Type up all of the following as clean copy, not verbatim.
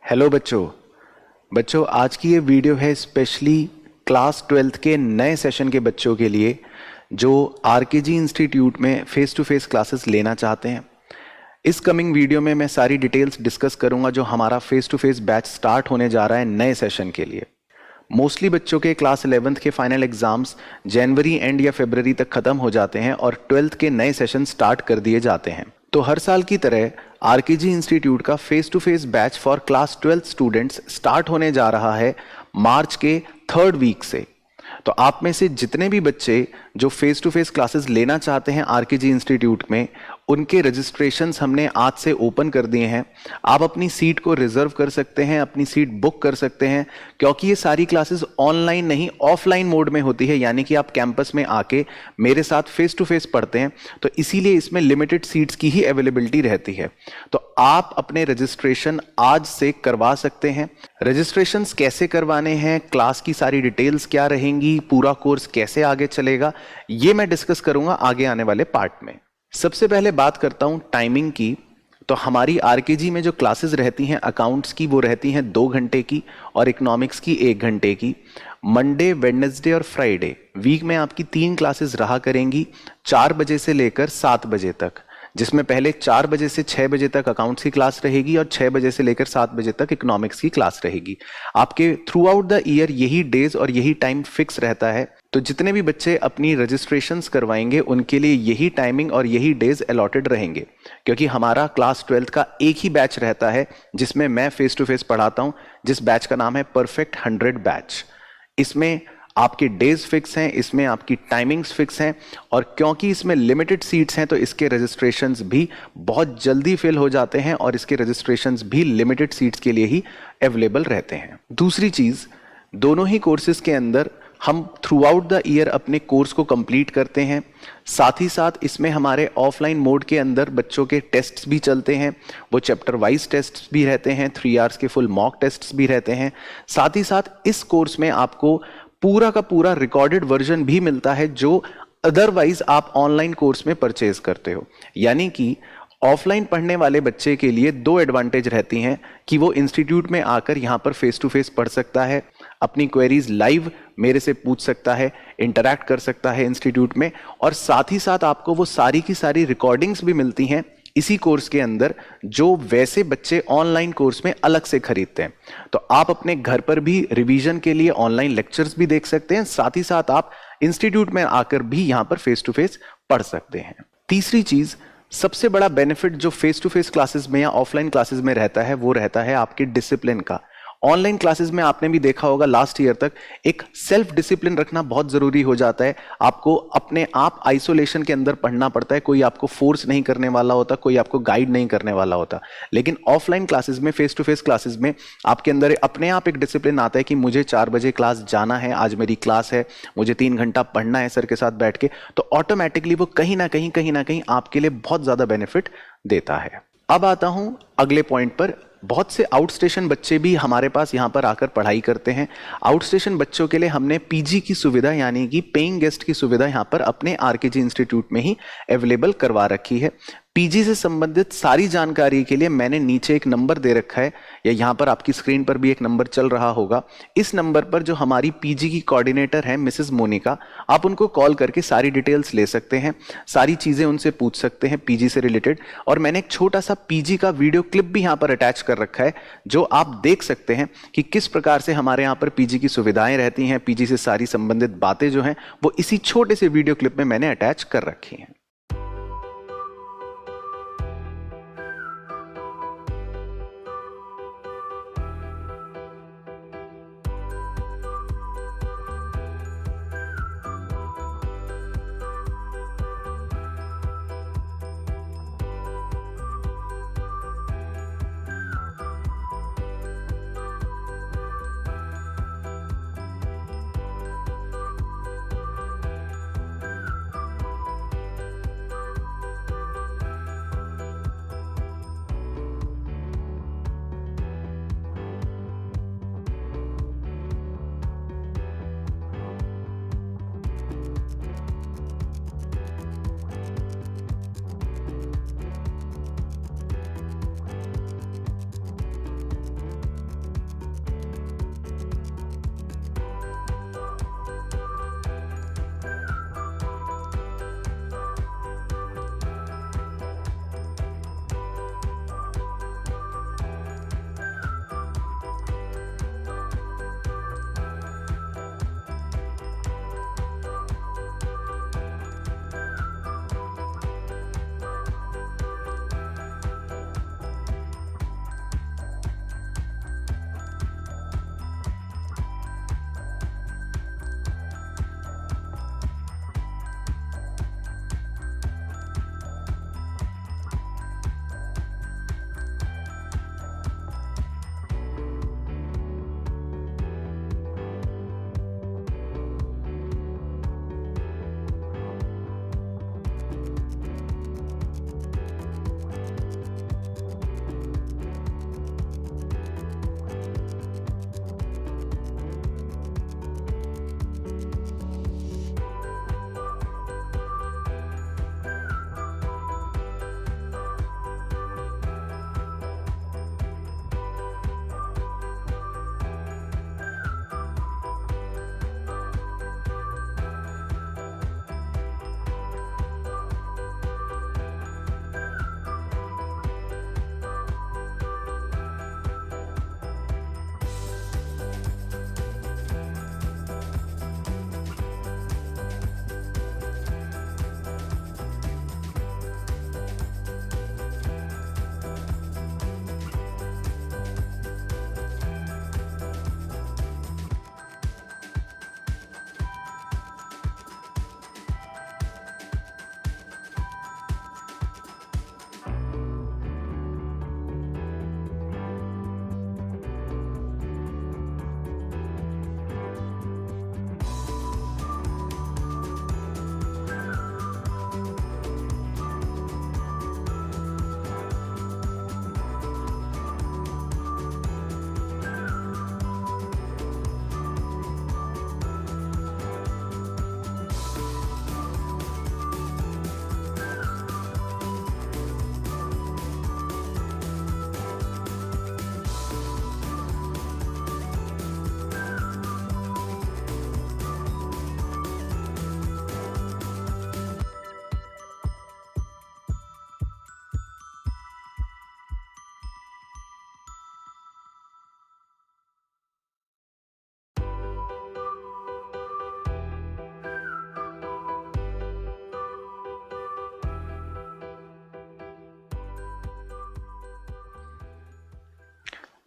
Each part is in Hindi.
हेलो बच्चों। आज की ये वीडियो है स्पेशली क्लास 12th के नए सेशन के बच्चों के लिए जो आरकेजी इंस्टीट्यूट में फेस टू फेस क्लासेस लेना चाहते हैं। इस कमिंग वीडियो में मैं सारी डिटेल्स डिस्कस करूंगा जो हमारा face to face batch start होने जा रहा है नए सेशन के लिए। मोस्टली बच्चों के क्लास 11th के फाइनल एग्जाम्स जनवरी एंड या फरवरी तक खत्म हो जाते हैं और 12th के नए सेशन स्टार्ट कर दिए जाते हैं। तो हर साल की तरह आरकेजी इंस्टीट्यूट का face to face batch for class 12th students start होने जा रहा है मार्च के 3rd वीक से। तो आप में से जितने भी बच्चे जो फेस टू फेस क्लासेस लेना चाहते हैं आरकेजी इंस्टीट्यूट में, उनके रजिस्ट्रेशंस हमने आज से ओपन कर दिए हैं। आप अपनी सीट को रिजर्व कर सकते हैं, अपनी सीट बुक कर सकते हैं, क्योंकि ये सारी क्लासेस ऑनलाइन नहीं ऑफलाइन मोड में होती है, यानी कि आप कैंपस में आके मेरे साथ फेस टू फेस पढ़ते हैं। तो इसीलिए इसमें लिमिटेड सीट्स की ही अवेलेबिलिटी रहती है। तो आप अपने रजिस्ट्रेशन आज से करवा सकते हैं। रजिस्ट्रेशंस कैसे करवाने हैं, क्लास की सारी डिटेल्स क्या रहेंगी, पूरा कोर्स कैसे आगे चलेगा, ये मैं डिस्कस करूंगा आगे आने वाले पार्ट में। सबसे पहले बात करता हूं टाइमिंग की। तो हमारी आरकेजी में जो क्लासेस रहती हैं अकाउंट्स की, वो रहती हैं 2 घंटे की और इकोनॉमिक्स की 1 घंटे की। मंडे, वेडनेसडे और फ्राइडे वीक में आपकी 3 क्लासेस रहा करेंगी, 4 बजे से लेकर 7 बजे तक, जिसमें पहले 4 बजे से 6 बजे तक अकाउंट्स की क्लास रहेगी और 6 बजे से लेकर 7 बजे तक इकोनॉमिक्स की क्लास रहेगी। आपके थ्रू आउट द ईयर यही डेज और यही टाइम फिक्स रहता है। तो जितने भी बच्चे अपनी रजिस्ट्रेशंस करवाएंगे उनके लिए यही टाइमिंग और यही डेज अलॉटेड रहेंगे, क्योंकि हमारा क्लास 12th का एक ही बैच रहता है जिसमें मैं फेस टू फेस पढ़ाता हूं, जिस बैच का नाम है परफेक्ट 100 बैच। इसमें आपके डेज फिक्स हैं, इसमें आपकी टाइमिंग्स फिक्स हैं, और क्योंकि इसमें लिमिटेड सीट्स हैं तो इसके रजिस्ट्रेशंस भी बहुत जल्दी फिल हो जाते हैं और इसके रजिस्ट्रेशंस भी लिमिटेड सीट्स के लिए ही अवेलेबल रहते हैं। दूसरी चीज, दोनों ही कोर्सेज के अंदर हम थ्रू आउट द ईयर अपने कोर्स को कंप्लीट करते हैं। साथ ही साथ इसमें हमारे ऑफलाइन मोड के अंदर बच्चों के टेस्ट्स भी चलते हैं, वो चैप्टर वाइज टेस्ट्स भी रहते हैं, 3 आवर्स के फुल मॉक टेस्ट्स भी रहते हैं। साथ ही साथ इस कोर्स में आपको पूरा का पूरा रिकॉर्डेड वर्जन भी मिलता है जो अदरवाइज आप ऑनलाइन कोर्स में परचेज करते हो। यानी कि ऑफलाइन पढ़ने वाले बच्चे के लिए 2 एडवांटेज रहती हैं कि वो इंस्टीट्यूट में आकर यहाँ पर फेस टू फेस पढ़ सकता है, अपनी क्वेरीज लाइव मेरे से पूछ सकता है, इंटरैक्ट कर सकता है इंस्टीट्यूट में, और साथ ही साथ आपको वो सारी की सारी रिकॉर्डिंग्स भी मिलती हैं इसी कोर्स के अंदर जो वैसे बच्चे ऑनलाइन कोर्स में अलग से खरीदते हैं। तो आप अपने घर पर भी रिवीजन के लिए ऑनलाइन लेक्चर्स भी देख सकते हैं, साथ ही साथ आप इंस्टीट्यूट में आकर भी यहां पर फेस टू फेस पढ़ सकते हैं। तीसरी चीज, सबसे बड़ा बेनिफिट जो फेस टू फेस क्लासेस में या ऑफलाइन क्लासेस में रहता है वो रहता है आपके डिसिप्लिन का। ऑनलाइन क्लासेस में आपने भी देखा होगा लास्ट ईयर तक एक सेल्फ डिसिप्लिन रखना बहुत जरूरी हो जाता है। आपको अपने आप आइसोलेशन के अंदर पढ़ना पड़ता है, कोई आपको फोर्स नहीं करने वाला होता, कोई आपको गाइड नहीं करने वाला होता। लेकिन ऑफलाइन क्लासेस में, फेस टू फेस क्लासेस में आपके अंदर अपने आप एक डिसिप्लिन आता है कि मुझे 4 बजे क्लास जाना है, आज मेरी क्लास है, मुझे 3 घंटा पढ़ना है सर के साथ बैठ के। तो ऑटोमेटिकली वो कहीं ना कहीं आपके लिए बहुत ज्यादा बेनिफिट देता है। अब आता हूं अगले पॉइंट पर। बहुत से आउट स्टेशन बच्चे भी हमारे पास यहाँ पर आकर पढ़ाई करते हैं। आउट स्टेशन बच्चों के लिए हमने पीजी की सुविधा यानी कि पेइंग गेस्ट की सुविधा यहाँ पर अपने आरकेजी इंस्टीट्यूट में ही अवेलेबल करवा रखी है। पीजी से संबंधित सारी जानकारी के लिए मैंने नीचे एक नंबर दे रखा है, या यहाँ पर आपकी स्क्रीन पर भी एक नंबर चल रहा होगा। इस नंबर पर जो हमारी पीजी की कोऑर्डिनेटर है मिसेस मोनिका, आप उनको कॉल करके सारी डिटेल्स ले सकते हैं, सारी चीजें उनसे पूछ सकते हैं पीजी से रिलेटेड। और मैंने एक छोटा सा पीजी का वीडियो क्लिप भी यहाँ पर अटैच कर रखा है जो आप देख सकते हैं कि किस प्रकार से हमारे यहाँ पर पीजी की सुविधाएं रहती हैं, पीजी से सारी संबंधित बातें जो हैं वो इसी छोटे से वीडियो क्लिप में मैंने अटैच कर रखी हैं।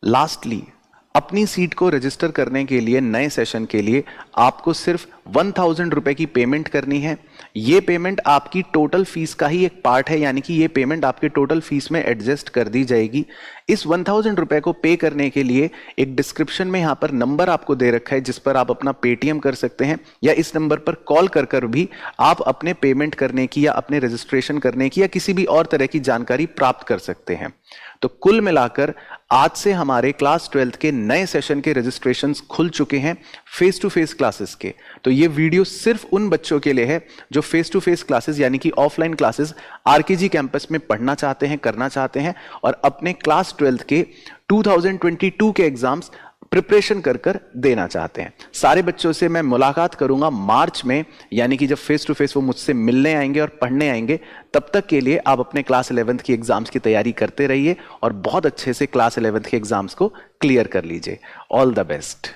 लास्टली, अपनी सीट को रजिस्टर करने के लिए नए सेशन के लिए आपको सिर्फ 1000 रुपए की पेमेंट करनी है। ये पेमेंट आपकी टोटल फीस का ही एक पार्ट है, यानी कि ये पेमेंट आपके टोटल फीस में एडजस्ट कर दी जाएगी। इस 1000 रुपए को पे करने के लिए एक डिस्क्रिप्शन में यहां पर नंबर आपको दे रखा है जिस पर आप अपना पेटीएम कर सकते हैं, या इस नंबर पर कॉल कर कर भी आप अपने पेमेंट करने की या अपने रजिस्ट्रेशन करने की या किसी भी और तरह की जानकारी प्राप्त कर सकते हैं। तो कुल मिलाकर आज से हमारे क्लास 12th के नए सेशन के रजिस्ट्रेशंस खुल चुके हैं फेस टू फेस क्लासेस के। तो ये वीडियो सिर्फ उन बच्चों के लिए है जो फेस टू फेस क्लासेस यानी कि ऑफलाइन क्लासेस आरकेजी कैंपस में पढ़ना चाहते हैं, करना चाहते हैं और अपने क्लास 12th के 2022 के एग्जाम्स प्रिपरेशन कर कर देना चाहते हैं। सारे बच्चों से मैं मुलाकात करूंगा मार्च में, यानी कि जब फेस टू फेस वो मुझसे मिलने आएंगे और पढ़ने आएंगे। तब तक के लिए आप अपने क्लास 11th की एग्जाम्स की तैयारी करते रहिए और बहुत अच्छे से क्लास 11th के एग्जाम्स को क्लियर कर लीजिए। All the best.